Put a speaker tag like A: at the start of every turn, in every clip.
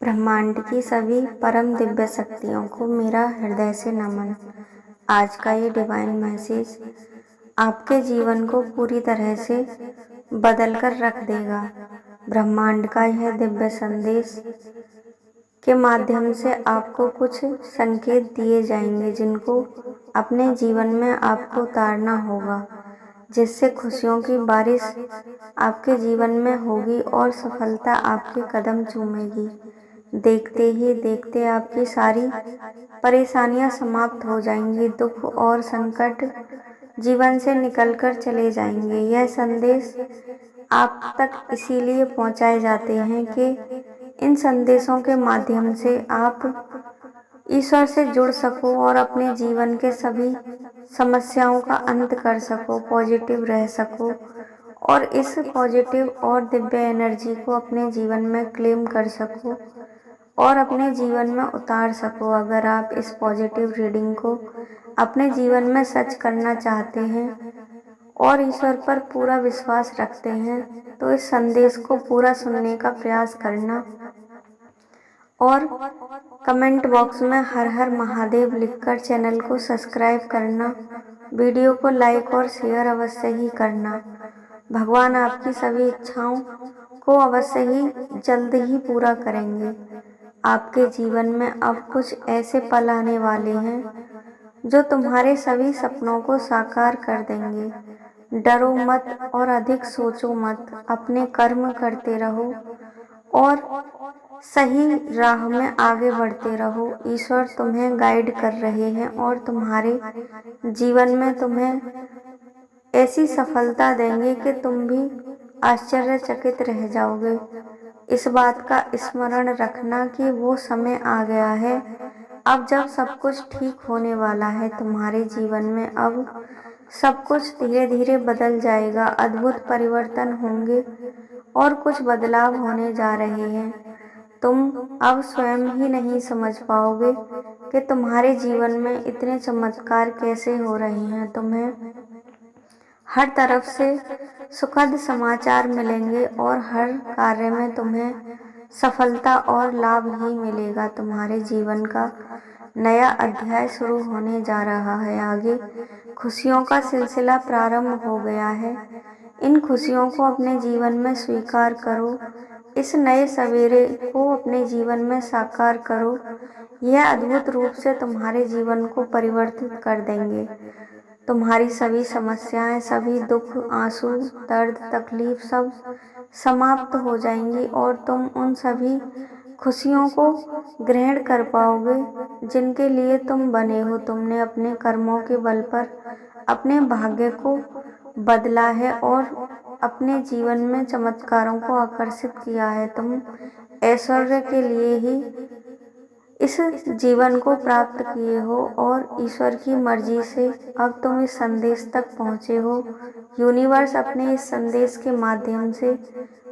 A: ब्रह्मांड की सभी परम दिव्य शक्तियों को मेरा हृदय से नमन। आज का ये डिवाइन मैसेज आपके जीवन को पूरी तरह से बदल कर रख देगा। ब्रह्मांड का यह दिव्य संदेश के माध्यम से आपको कुछ संकेत दिए जाएंगे जिनको अपने जीवन में आपको उतारना होगा, जिससे खुशियों की बारिश आपके जीवन में होगी और सफलता आपके कदम चूमेगी। देखते ही देखते आपकी सारी परेशानियां समाप्त हो जाएंगी, दुख और संकट जीवन से निकलकर चले जाएंगे। यह संदेश आप तक इसीलिए पहुंचाए जाते हैं कि इन संदेशों के माध्यम से आप ईश्वर से जुड़ सको और अपने जीवन के सभी समस्याओं का अंत कर सको, पॉजिटिव रह सको और इस पॉजिटिव और दिव्य एनर्जी को अपने जीवन में क्लेम कर सको और अपने जीवन में उतार सको। अगर आप इस पॉजिटिव रीडिंग को अपने जीवन में सच करना चाहते हैं और ईश्वर पर पूरा विश्वास रखते हैं तो इस संदेश को पूरा सुनने का प्रयास करना और कमेंट बॉक्स में हर हर महादेव लिखकर चैनल को सब्सक्राइब करना, वीडियो को लाइक और शेयर अवश्य ही करना। भगवान आपकी सभी इच्छाओं को अवश्य ही जल्द ही पूरा करेंगे। आपके जीवन में अब कुछ ऐसे पल आने वाले हैं जो तुम्हारे सभी सपनों को साकार कर देंगे। डरो मत और अधिक सोचो मत, अपने कर्म करते रहो और सही राह में आगे बढ़ते रहो। ईश्वर तुम्हें गाइड कर रहे हैं और तुम्हारे जीवन में तुम्हें ऐसी सफलता देंगे कि तुम भी आश्चर्यचकित रह जाओगे। इस बात का स्मरण रखना कि वो समय आ गया है अब जब सब कुछ ठीक होने वाला है। तुम्हारे जीवन में अब सब कुछ धीरे धीरे बदल जाएगा, अद्भुत परिवर्तन होंगे और कुछ बदलाव होने जा रहे हैं। तुम अब स्वयं ही नहीं समझ पाओगे कि तुम्हारे जीवन में इतने चमत्कार कैसे हो रहे हैं। तुम्हें हर तरफ से सुखद समाचार मिलेंगे और हर कार्य में तुम्हें सफलता और लाभ ही मिलेगा। तुम्हारे जीवन का नया अध्याय शुरू होने जा रहा है। आगे खुशियों का सिलसिला प्रारंभ हो गया है। इन खुशियों को अपने जीवन में स्वीकार करो, इस नए सवेरे को अपने जीवन में साकार करो। यह अद्भुत रूप से तुम्हारे जीवन को परिवर्तित कर देंगे। तुम्हारी सभी समस्याएं, सभी दुख, आंसू, दर्द, तकलीफ सब समाप्त हो जाएंगी और तुम उन सभी खुशियों को ग्रहण कर पाओगे जिनके लिए तुम बने हो। तुमने अपने कर्मों के बल पर अपने भाग्य को बदला है और अपने जीवन में चमत्कारों को आकर्षित किया है। तुम ऐश्वर्य के लिए ही इस जीवन को प्राप्त किए हो और ईश्वर की मर्जी से अब तुम इस संदेश तक पहुँचे हो। यूनिवर्स अपने इस संदेश के माध्यम से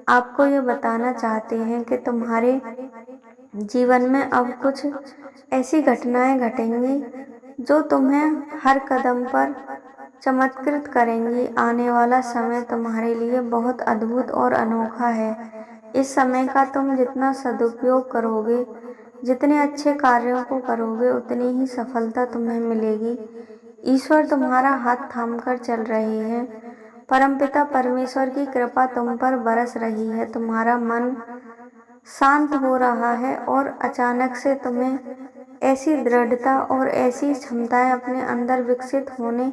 A: आपको ये बताना चाहते हैं कि तुम्हारे जीवन में अब कुछ ऐसी घटनाएं घटेंगी जो तुम्हें हर कदम पर चमत्कृत करेंगी। आने वाला समय तुम्हारे लिए बहुत अद्भुत और अनोखा है। इस समय का तुम जितना सदुपयोग करोगे, जितने अच्छे कार्यों को करोगे, उतनी ही सफलता तुम्हें मिलेगी। ईश्वर तुम्हारा हाथ थामकर चल रहे हैं। परमपिता परमेश्वर की कृपा तुम पर बरस रही है। तुम्हारा मन शांत हो रहा है और अचानक से तुम्हें ऐसी दृढ़ता और ऐसी क्षमताएं अपने अंदर विकसित होने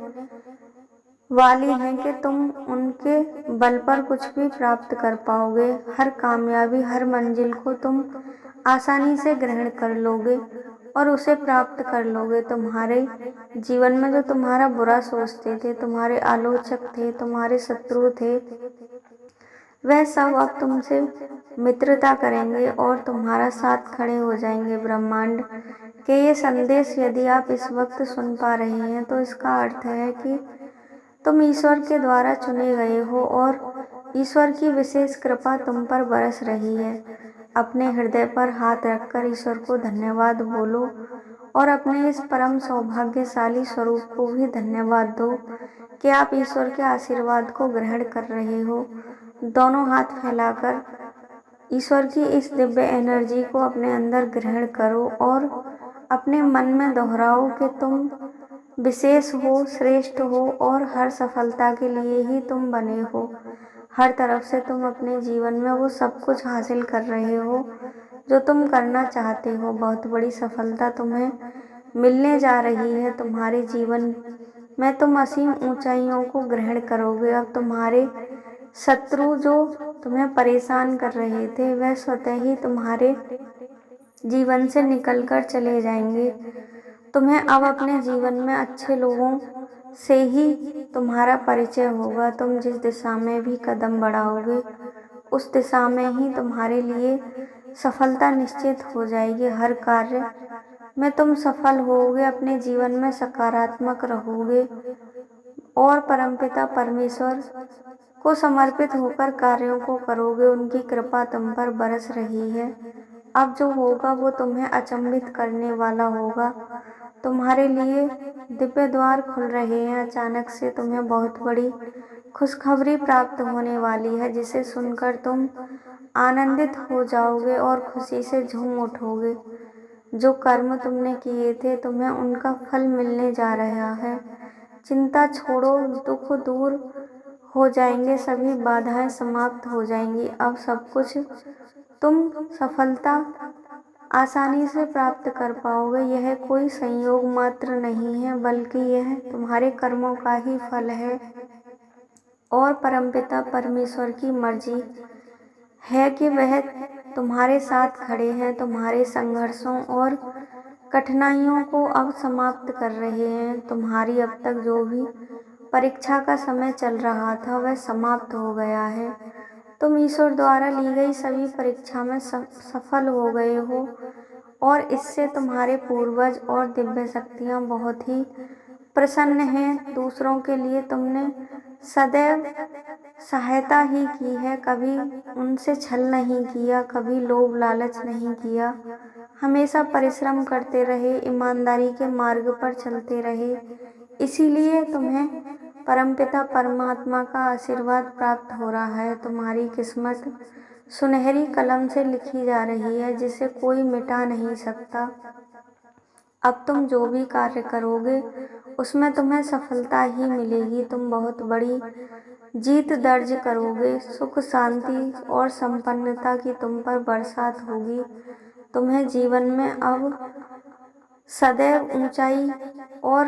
A: वाली हैं कि तुम उनके बल पर कुछ भी प्राप्त कर पाओगे। हर कामयाबी, हर मंजिल को तुम आसानी से ग्रहण कर लोगे और उसे प्राप्त कर लोगे। तुम्हारे जीवन में जो तुम्हारा बुरा सोचते थे, तुम्हारे आलोचक थे, तुम्हारे शत्रु थे, वह सब अब तुमसे मित्रता करेंगे और तुम्हारा साथ खड़े हो जाएंगे। ब्रह्मांड के ये संदेश यदि आप इस वक्त सुन पा रहे हैं तो इसका अर्थ है कि तुम ईश्वर के द्वारा चुने गए हो और ईश्वर की विशेष कृपा तुम पर बरस रही है। अपने हृदय पर हाथ रखकर ईश्वर को धन्यवाद बोलो और अपने इस परम सौभाग्यशाली स्वरूप को भी धन्यवाद दो कि आप ईश्वर के आशीर्वाद को ग्रहण कर रहे हो। दोनों हाथ फैलाकर ईश्वर की इस दिव्य एनर्जी को अपने अंदर ग्रहण करो और अपने मन में दोहराओ कि तुम विशेष हो, श्रेष्ठ हो और हर सफलता के लिए ही तुम बने हो। हर तरफ से तुम अपने जीवन में वो सब कुछ हासिल कर रहे हो जो तुम करना चाहते हो। बहुत बड़ी सफलता तुम्हें मिलने जा रही है। तुम्हारे जीवन में तुम असीम ऊंचाइयों को ग्रहण करोगे। अब तुम्हारे शत्रु जो तुम्हें परेशान कर रहे थे वह स्वतः ही तुम्हारे जीवन से निकलकर चले जाएंगे। तुम्हें अब अपने जीवन में अच्छे लोगों से ही तुम्हारा परिचय होगा। तुम जिस दिशा में भी कदम बढ़ाओगे उस दिशा में ही तुम्हारे लिए सफलता निश्चित हो जाएगी। हर कार्य में तुम सफल होगे, अपने जीवन में सकारात्मक रहोगे और परमपिता परमेश्वर को समर्पित होकर कार्यों को करोगे। उनकी कृपा तुम पर बरस रही है। अब जो होगा वो तुम्हें अचंभित करने वाला होगा। तुम्हारे लिए दिव्य द्वार खुल रहे हैं। अचानक से तुम्हें बहुत बड़ी खुशखबरी प्राप्त होने वाली है जिसे सुनकर तुम आनंदित हो जाओगे और खुशी से झूम उठोगे। जो कर्म तुमने किए थे तुम्हें उनका फल मिलने जा रहा है। चिंता छोड़ो, दुख दूर हो जाएंगे, सभी बाधाएं समाप्त हो जाएंगी। अब सब कुछ तुम सफलता आसानी से प्राप्त कर पाओगे। यह कोई संयोग मात्र नहीं है बल्कि यह तुम्हारे कर्मों का ही फल है और परमपिता परमेश्वर की मर्जी है कि वह तुम्हारे साथ खड़े हैं। तुम्हारे संघर्षों और कठिनाइयों को अब समाप्त कर रहे हैं। तुम्हारी अब तक जो भी परीक्षा का समय चल रहा था वह समाप्त हो गया है। तुम ईश्वर द्वारा ली गई सभी परीक्षा में सफल हो गए हो और इससे तुम्हारे पूर्वज और दिव्य शक्तियाँ बहुत ही प्रसन्न हैं। दूसरों के लिए तुमने सदैव सहायता ही की है, कभी उनसे छल नहीं किया, कभी लोभ लालच नहीं किया। हमेशा परिश्रम करते रहे, ईमानदारी के मार्ग पर चलते रहे। इसीलिए तुम्हें परमपिता परमात्मा का आशीर्वाद प्राप्त हो रहा है। तुम्हारी किस्मत सुनहरी कलम से लिखी जा रही है जिसे कोई मिटा नहीं सकता। अब तुम जो भी कार्य करोगे उसमें तुम्हें सफलता ही मिलेगी। तुम बहुत बड़ी जीत दर्ज करोगे। सुख, शांति और संपन्नता की तुम पर बरसात होगी। तुम्हें जीवन में अब सदैव ऊंचाई और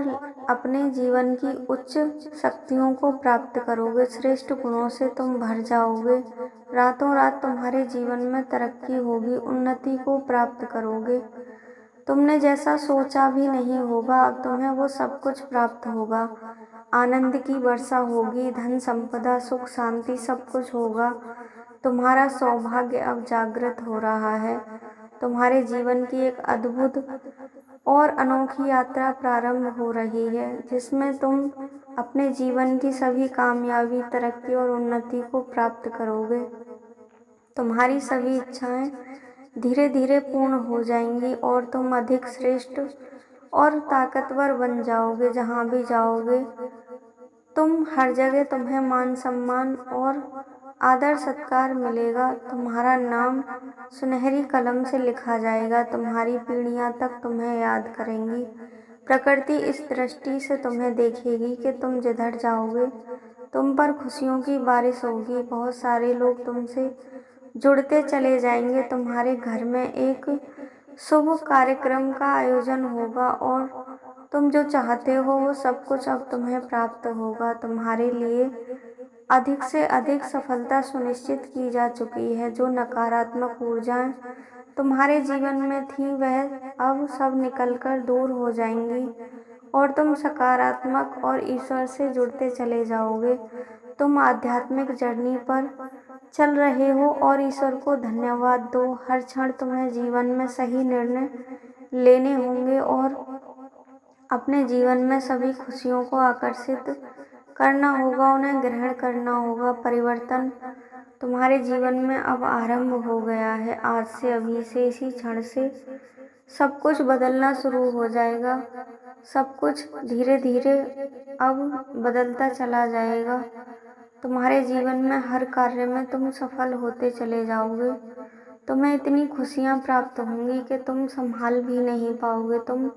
A: अपने जीवन की उच्च शक्तियों को प्राप्त करोगे। श्रेष्ठ गुणों से तुम भर जाओगे। रातों रात तुम्हारे जीवन में तरक्की होगी, उन्नति को प्राप्त करोगे। तुमने जैसा सोचा भी नहीं होगा अब तुम्हें वो सब कुछ प्राप्त होगा। आनंद की वर्षा होगी, धन संपदा, सुख, शांति सब कुछ होगा। तुम्हारा सौभाग्य अब जागृत हो रहा है। तुम्हारे जीवन की एक अद्भुत और अनोखी यात्रा प्रारंभ हो रही है जिसमें तुम अपने जीवन की सभी कामयाबी, तरक्की और उन्नति को प्राप्त करोगे। तुम्हारी सभी इच्छाएं धीरे धीरे पूर्ण हो जाएंगी और तुम अधिक श्रेष्ठ और ताकतवर बन जाओगे। जहाँ भी जाओगे तुम हर जगह तुम्हें मान सम्मान और आदर सत्कार मिलेगा। तुम्हारा नाम सुनहरी कलम से लिखा जाएगा। तुम्हारी पीढ़ियां तक तुम्हें याद करेंगी। प्रकृति इस दृष्टि से तुम्हें देखेगी कि तुम जिधर जाओगे तुम पर खुशियों की बारिश होगी। बहुत सारे लोग तुमसे जुड़ते चले जाएंगे। तुम्हारे घर में एक शुभ कार्यक्रम का आयोजन होगा और तुम जो चाहते हो वो सब कुछ अब तुम्हें प्राप्त होगा। तुम्हारे लिए अधिक से अधिक सफलता सुनिश्चित की जा चुकी है। जो नकारात्मक ऊर्जाएं तुम्हारे जीवन में थी वह अब सब निकलकर दूर हो जाएंगी और तुम सकारात्मक और ईश्वर से जुड़ते चले जाओगे। तुम आध्यात्मिक जर्नी पर चल रहे हो और ईश्वर को धन्यवाद दो। हर क्षण तुम्हें जीवन में सही निर्णय लेने होंगे और अपने जीवन में सभी खुशियों को आकर्षित करना होगा, उन्हें ग्रहण करना होगा। परिवर्तन तुम्हारे जीवन में अब आरंभ हो गया है। आज से, अभी से, इसी क्षण से सब कुछ बदलना शुरू हो जाएगा। सब कुछ धीरे धीरे अब बदलता चला जाएगा। तुम्हारे जीवन में हर कार्य में तुम सफल होते चले जाओगे। तुम्हें इतनी खुशियाँ प्राप्त होंगी कि तुम संभाल भी नहीं पाओगे। तुम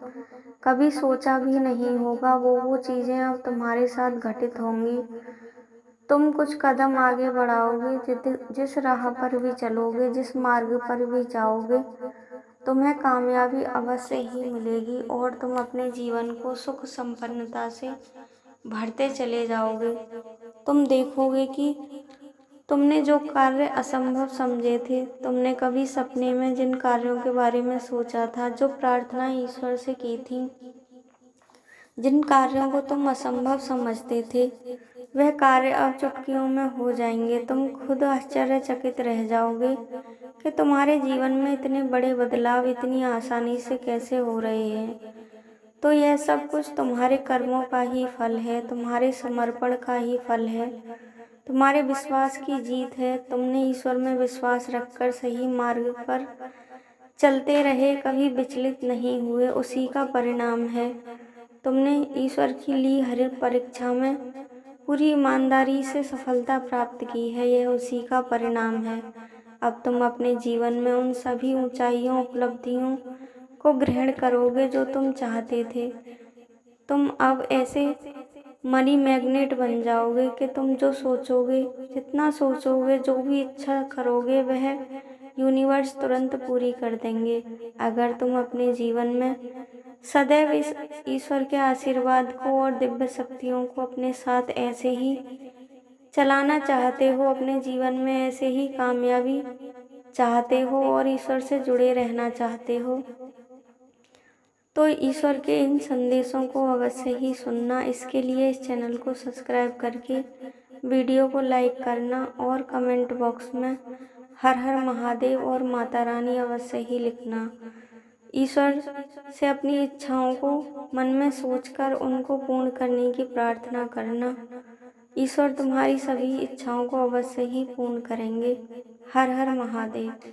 A: कभी सोचा भी नहीं होगा वो चीज़ें अब तुम्हारे साथ घटित होंगी। तुम कुछ कदम आगे बढ़ाओगे, जिस राह पर भी चलोगे, जिस मार्ग पर भी जाओगे, तुम्हें कामयाबी अवश्य ही मिलेगी और तुम अपने जीवन को सुख संपन्नता से भरते चले जाओगे। तुम देखोगे कि तुमने जो कार्य असंभव समझे थे, तुमने कभी सपने में जिन कार्यों के बारे में सोचा था, जो प्रार्थना ईश्वर से की थी, जिन कार्यों को तुम असंभव समझते थे, वह कार्य अब चुटकियों में हो जाएंगे। तुम खुद आश्चर्यचकित रह जाओगे कि तुम्हारे जीवन में इतने बड़े बदलाव इतनी आसानी से कैसे हो रहे हैं। तो यह सब कुछ तुम्हारे कर्मों का ही फल है, तुम्हारे समर्पण का ही फल है, तुम्हारे विश्वास की जीत है। तुमने ईश्वर में विश्वास रखकर सही मार्ग पर चलते रहे, कभी विचलित नहीं हुए, उसी का परिणाम है। तुमने ईश्वर की ली हर परीक्षा में पूरी ईमानदारी से सफलता प्राप्त की है, यह उसी का परिणाम है। अब तुम अपने जीवन में उन सभी ऊंचाइयों, उपलब्धियों को ग्रहण करोगे जो तुम चाहते थे। तुम अब ऐसे मनी मैग्नेट बन जाओगे कि तुम जो सोचोगे, जितना सोचोगे, जो भी इच्छा करोगे, वह यूनिवर्स तुरंत पूरी कर देंगे। अगर तुम अपने जीवन में सदैव इस ईश्वर के आशीर्वाद को और दिव्य शक्तियों को अपने साथ ऐसे ही चलाना चाहते हो, अपने जीवन में ऐसे ही कामयाबी चाहते हो और ईश्वर से जुड़े रहना चाहते हो, तो ईश्वर के इन संदेशों को अवश्य ही सुनना। इसके लिए इस चैनल को सब्सक्राइब करके वीडियो को लाइक करना और कमेंट बॉक्स में हर हर महादेव और माता रानी अवश्य ही लिखना। ईश्वर से अपनी इच्छाओं को मन में सोचकर उनको पूर्ण करने की प्रार्थना करना। ईश्वर तुम्हारी सभी इच्छाओं को अवश्य ही पूर्ण करेंगे। हर हर महादेव।